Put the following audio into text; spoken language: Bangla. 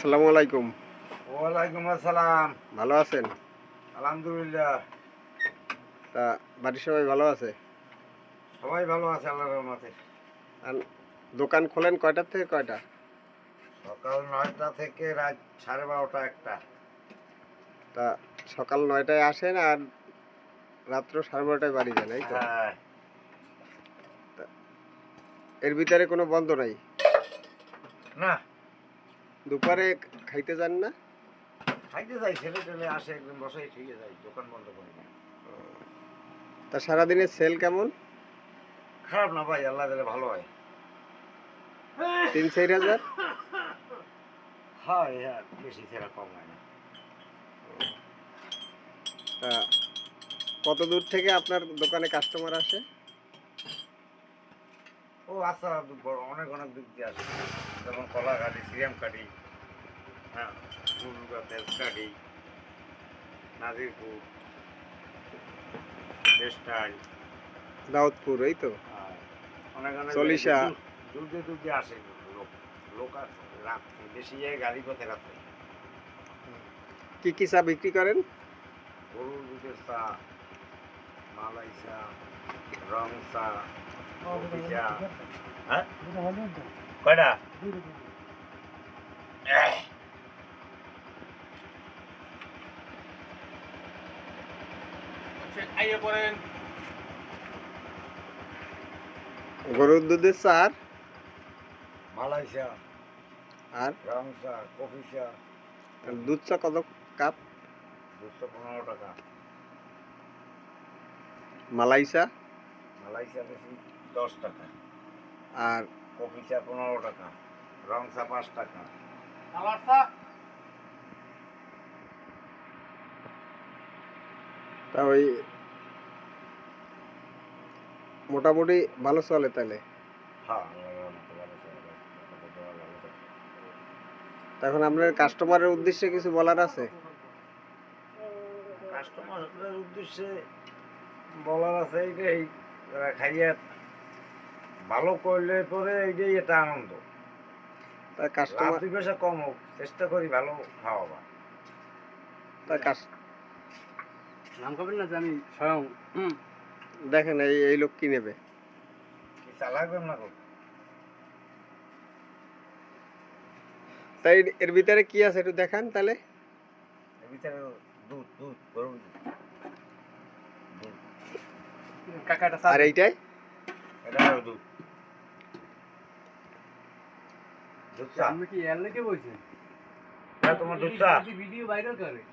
আসসালামু আলাইকুম। ওয়ালাইকুম আসসালাম। ভালো আছেন? আলহামদুলিল্লাহ। তা বাড়ির সবাই ভালো আছে? সবাই ভালো আছে আল্লাহর রহমতে। আর দোকান খোলেন কয়টার থেকে কয়টা? সকাল 9টা থেকে রাত 12:30 একটা। তা সকাল 9টায় আসেন আর রাত্র 12:30টায় বাড়ি যান, এই তো? হ্যাঁ। তা এর ভিতরে কোনো বন্ধ নাই? না, দুপুরে খাইতে যান না? খাইতে যাই, ছেলে টেলে আসে একদিন বসাই ঠিক যাই, দোকান বন্ধ করি না। তা সারাদিনের সেল কেমন? খারাপ না ভাই, আল্লাহ দিলে ভালো হয়। 3-4 হাজার? হয় হ্যাঁ, বেশি ছেলে কম হয় না। তা কত দূর থেকে আপনার দোকানে কাস্টমার আসে? ও আচ্ছা, অনেক অনেক দিক দিয়ে আসে, যেমন কলাঘাটি, শ্রীরামকাঠি, হ্যাঁ, মুরুগা, তেজকাঠি, নাজিরপুর, বেস্টাইল, দাউদপুর, এই তো? অনেক অনেক চল্লিশা। দূর দিয়ে আসে লোক। লোক আর রাত বেশি যায় গাড়ি পথে রাত্রে। কি কি চা বিক্রি করেন? গরুর দুধের চা, মালাই চা, রং চা, কফি চা। হ্যাঁ, কয়টা? আইয়ে পড়েন। গরুর দুধের চা আর? মালাই চা, আর রং চা, কফি চা। দুধ চা কত কাপ? 215 টাকা। মালাই চা? মালাই চা বেশি 10 টাকা। আর কফি চা 15 টাকা। রং চা 5 টাকা। তা ওই মোটামুটি ভালো চলে তাহলে? হ্যাঁ, আল্লাহর রহমতে ভালো চলে। ভালো চলে। তখন আপনার কাস্টমারের উদ্দেশ্যে কিছু বলার আছে? কাস্টমারদের উদ্দেশ্যে বলার আছে এইটাই, যারা খাইয়া ভালো করলে পরে এইটাই এটা আনন্দ। তা লাভ কাস্টমার 2 পয়সা কম হোক, চেষ্টা করি ভালো খাওয়াবা। তা নাম করবেন না যে আমি স্বয়ং দেখেন এই এই লোক কি নেবে? কি চা লাগবে না গো? তাই এর ভিতরে কি আছে একটু দেখান তাহলে। এর ভিতরে দুধ দুধ গরুর দুধ। কাকাটা আর এইটাই? এটা হলো দুধ। দুধ চা। আপনি কি এর লেগে বলছেন? তোমার দুধ চা। ভিডিও ভাইরাল করে।